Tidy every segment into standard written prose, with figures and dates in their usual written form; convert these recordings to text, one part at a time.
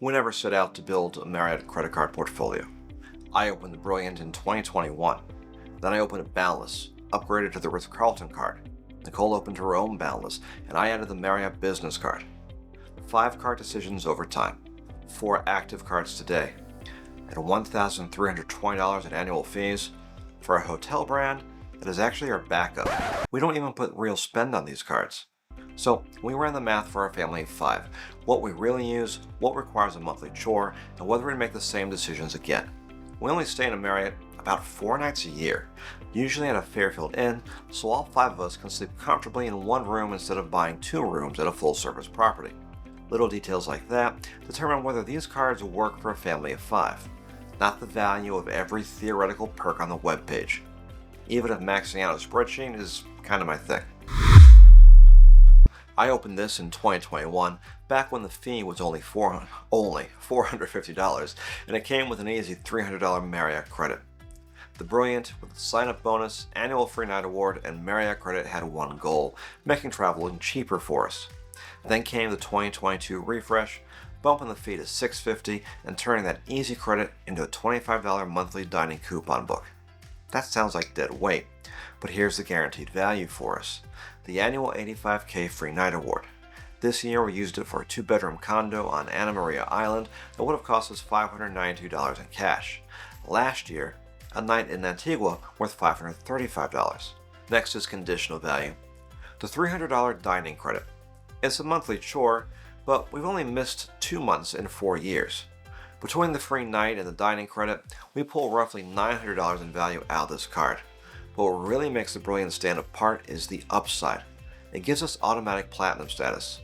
We never set out to build a Marriott credit card portfolio. I opened the Brilliant in 2021. Then I opened a Boundless, upgraded to the Ritz-Carlton Card. Nicole opened her own Boundless, and I added the Marriott Business Card. 5 card decisions over time, 4 active cards today, at $1,320 in annual fees for a hotel brand that is actually our backup. We don't even put real spend on these cards. So we ran the math for our family of 5, what we really use, what requires a monthly chore, and whether we make the same decisions again. We only stay in a Marriott about 4 nights a year, usually at a Fairfield Inn, so all 5 of us can sleep comfortably in one room instead of buying 2 rooms at a full-service property. Little details like that determine whether these cards work for a family of 5, not the value of every theoretical perk on the webpage. Even if maxing out a spreadsheet is kind of my thing. I opened this in 2021, back when the fee was only $450, and it came with an easy $300 Marriott credit. The Brilliant, with the sign-up bonus, annual free night award, and Marriott credit had one goal, making traveling cheaper for us. Then came the 2022 refresh, bumping the fee to $650 and turning that easy credit into a $25 monthly dining coupon book. That sounds like dead weight, but here's the guaranteed value for us. The annual $85K free night award. This year we used it for a 2-bedroom condo on Anna Maria Island that would have cost us $592 in cash. Last year, a night in Antigua worth $535. Next is conditional value. The $300 dining credit. It's a monthly chore, but we've only missed 2 months in 4 years. Between the free night and the dining credit, we pull roughly $900 in value out of this card. But what really makes the Brilliant stand apart is the upside. It gives us automatic platinum status.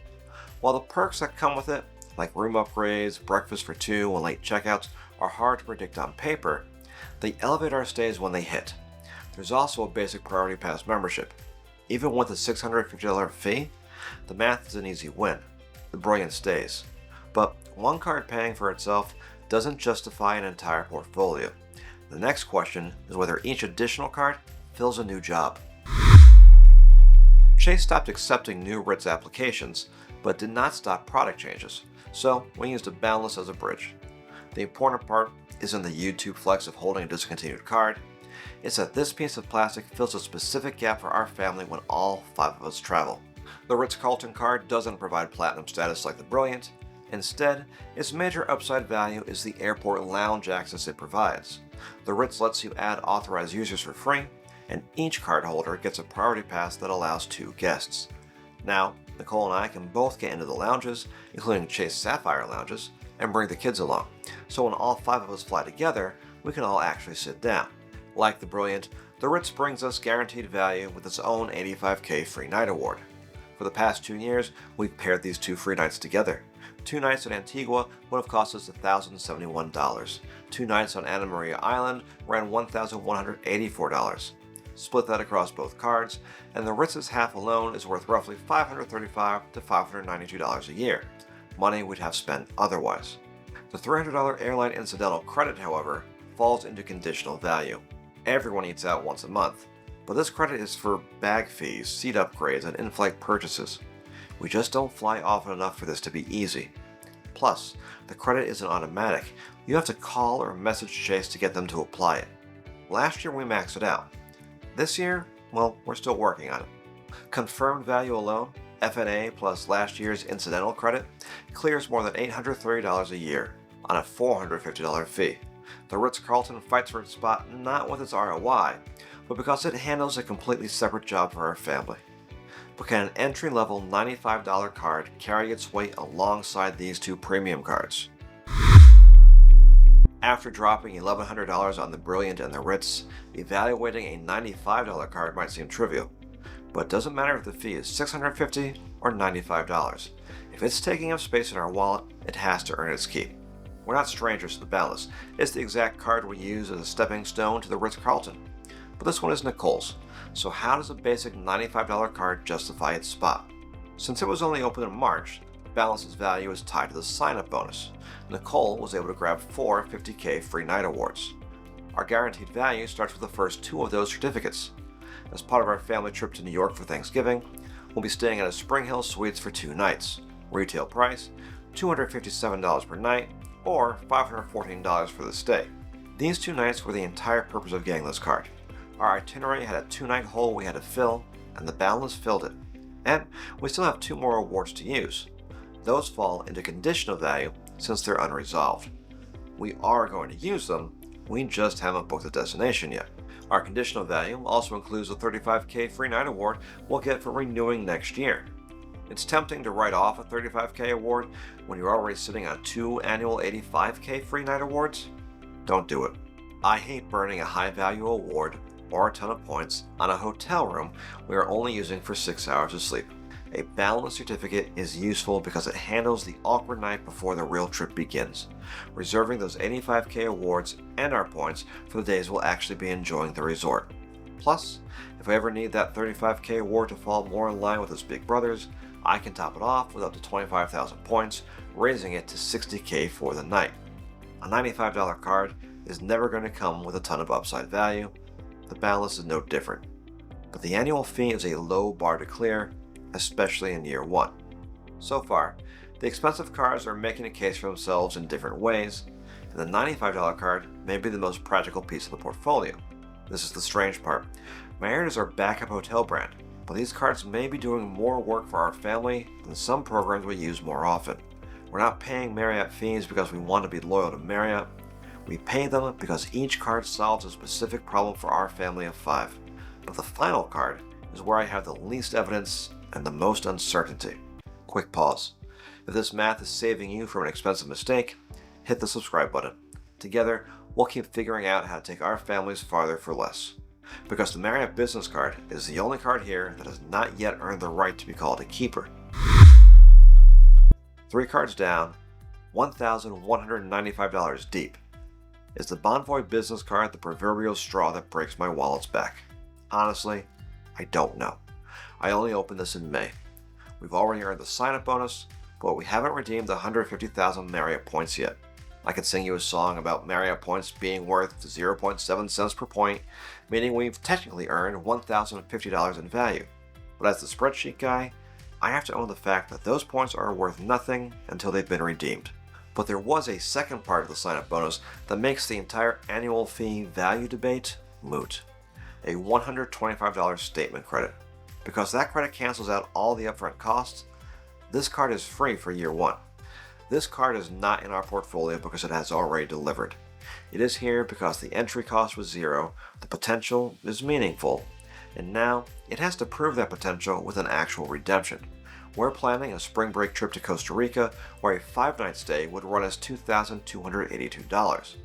While the perks that come with it, like room upgrades, breakfast for 2, and late checkouts, are hard to predict on paper, they elevate our stays when they hit. There's also a basic priority pass membership. Even with a $650 fee, the math is an easy win. The Brilliant stays. But one card paying for itself doesn't justify an entire portfolio. The next question is whether each additional card fills a new job. Chase stopped accepting new Ritz applications, but did not stop product changes, so we used a Boundless as a bridge. The important part isn't the YouTube flex of holding a discontinued card, it's that this piece of plastic fills a specific gap for our family when all 5 of us travel. The Ritz-Carlton Card doesn't provide platinum status like the Brilliant. Instead, its major upside value is the airport lounge access it provides. The Ritz lets you add authorized users for free, and each cardholder gets a priority pass that allows 2 guests. Now, Nicole and I can both get into the lounges, including Chase Sapphire lounges, and bring the kids along. So when all 5 of us fly together, we can all actually sit down. Like the Brilliant, the Ritz brings us guaranteed value with its own $85K free night award. For the past 2 years, we've paired these 2 free nights together. 2 nights in Antigua would have cost us $1,071. 2 nights on Anna Maria Island ran $1,184. Split that across both cards, and the Ritz's half alone is worth roughly $535 to $592 a year, money we'd have spent otherwise. The $300 airline incidental credit, however, falls into conditional value. Everyone eats out once a month, but this credit is for bag fees, seat upgrades, and in-flight purchases. We just don't fly often enough for this to be easy. Plus, the credit isn't automatic. You have to call or message Chase to get them to apply it. Last year we maxed it out. This year, well, we're still working on it. Confirmed value alone, F&A plus last year's incidental credit, clears more than $830 a year on a $450 fee. The Ritz-Carlton fights for its spot not with its ROI, but because it handles a completely separate job for our family. But can an entry-level $95 card carry its weight alongside these 2 premium cards? After dropping $1,100 on the Brilliant and the Ritz, evaluating a $95 card might seem trivial. But it doesn't matter if the fee is $650 or $95. If it's taking up space in our wallet, it has to earn its keep. We're not strangers to the Boundless. It's the exact card we use as a stepping stone to the Ritz-Carlton. But this one is Nicole's, so how does a basic $95 card justify its spot? Since it was only open in March, Boundless's value is tied to the sign-up bonus. Nicole was able to grab 4 $50K free night awards. Our guaranteed value starts with the first 2 of those certificates. As part of our family trip to New York for Thanksgiving, we'll be staying at a Spring Hill Suites for 2 nights. Retail price, $257 per night, or $514 for the stay. These 2 nights were the entire purpose of getting this card. Our itinerary had a 2-night hole we had to fill, and the Boundless filled it. And we still have 2 more awards to use. Those fall into conditional value since they're unresolved. We are going to use them, we just haven't booked the destination yet. Our conditional value also includes a $35K free night award we'll get for renewing next year. It's tempting to write off a $35K award when you're already sitting on 2 annual $85K free night awards. Don't do it. I hate burning a high value award or a ton of points on a hotel room we are only using for 6 hours of sleep. A Boundless certificate is useful because it handles the awkward night before the real trip begins, reserving those $85K awards and our points for the days we'll actually be enjoying the resort. Plus, if I ever need that $35K award to fall more in line with its big brothers, I can top it off with up to 25,000 points, raising it to $60K for the night. A $95 card is never going to come with a ton of upside value. The Boundless is no different. But the annual fee is a low bar to clear, especially in year 1. So far, the expensive cards are making a case for themselves in different ways, and the $95 card may be the most practical piece of the portfolio. This is the strange part. Marriott is our backup hotel brand, but these cards may be doing more work for our family than some programs we use more often. We're not paying Marriott fees because we want to be loyal to Marriott. We pay them because each card solves a specific problem for our family of 5. But the final card is where I have the least evidence and the most uncertainty. Quick pause. If this math is saving you from an expensive mistake, hit the subscribe button. Together, we'll keep figuring out how to take our families farther for less. Because the Marriott Business Card is the only card here that has not yet earned the right to be called a keeper. 3 cards down, $1,195 deep. Is the Bonvoy Business Card the proverbial straw that breaks my wallet's back? Honestly, I don't know. I only opened this in May. We've already earned the sign-up bonus, but we haven't redeemed the 150,000 Marriott points yet. I could sing you a song about Marriott points being worth 0.7 cents per point, meaning we've technically earned $1,050 in value. But as the spreadsheet guy, I have to own the fact that those points are worth nothing until they've been redeemed. But there was a second part of the sign-up bonus that makes the entire annual fee value debate moot. A $125 statement credit. Because that credit cancels out all the upfront costs, this card is free for year 1. This card is not in our portfolio because it has already delivered. It is here because the entry cost was 0, the potential is meaningful, and now it has to prove that potential with an actual redemption. We're planning a spring break trip to Costa Rica where a 5-night stay would run us $2,282.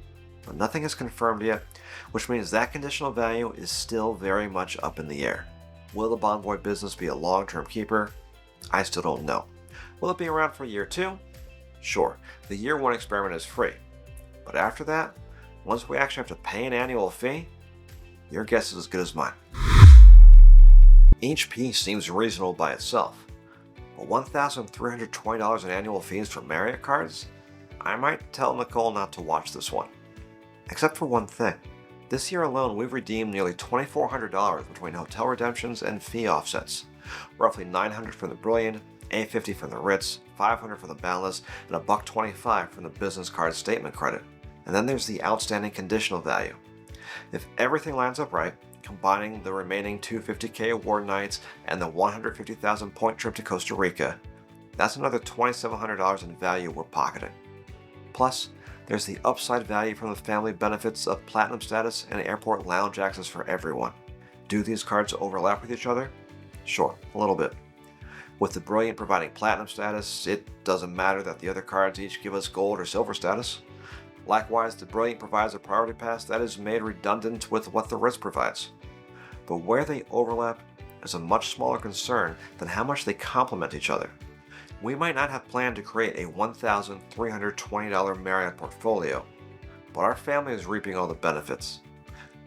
But nothing is confirmed yet, which means that conditional value is still very much up in the air. Will the Bonvoy Business be a long-term keeper? I still don't know. Will it be around for year 2? Sure, the year 1 experiment is free. But after that, once we actually have to pay an annual fee, your guess is as good as mine. Each piece seems reasonable by itself, but $1,320 in annual fees for Marriott cards? I might tell Nicole not to watch this one. Except for one thing. This year alone, we've redeemed nearly $2,400 between hotel redemptions and fee offsets. Roughly $900 from the Brilliant, $850 from the Ritz, $500 from the Boundless, and $125 from the business card statement credit. And then there's the outstanding conditional value. If everything lines up right, combining the remaining $250K award nights and the 150,000 point trip to Costa Rica, that's another $2,700 in value we're pocketing. Plus, there's the upside value from the family benefits of platinum status and airport lounge access for everyone. Do these cards overlap with each other? Sure, a little bit. With the Brilliant providing platinum status, it doesn't matter that the other cards each give us gold or silver status. Likewise, the Brilliant provides a priority pass that is made redundant with what the Ritz provides. But where they overlap is a much smaller concern than how much they complement each other. We might not have planned to create a $1,320 Marriott portfolio, but our family is reaping all the benefits.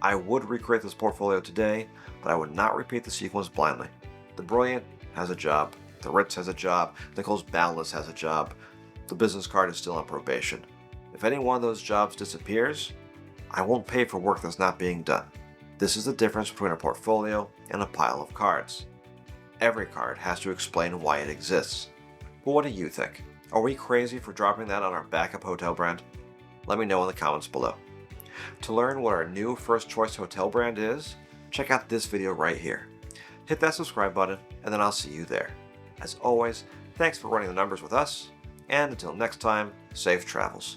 I would recreate this portfolio today, but I would not repeat the sequence blindly. The Brilliant has a job, the Ritz has a job, Nicole's Boundless has a job, the business card is still on probation. If any one of those jobs disappears, I won't pay for work that's not being done. This is the difference between a portfolio and a pile of cards. Every card has to explain why it exists. But what do you think? Are we crazy for dropping that on our backup hotel brand? Let me know in the comments below. To learn what our new first choice hotel brand is, check out this video right here. Hit that subscribe button, and then I'll see you there. As always, thanks for running the numbers with us, and until next time, safe travels.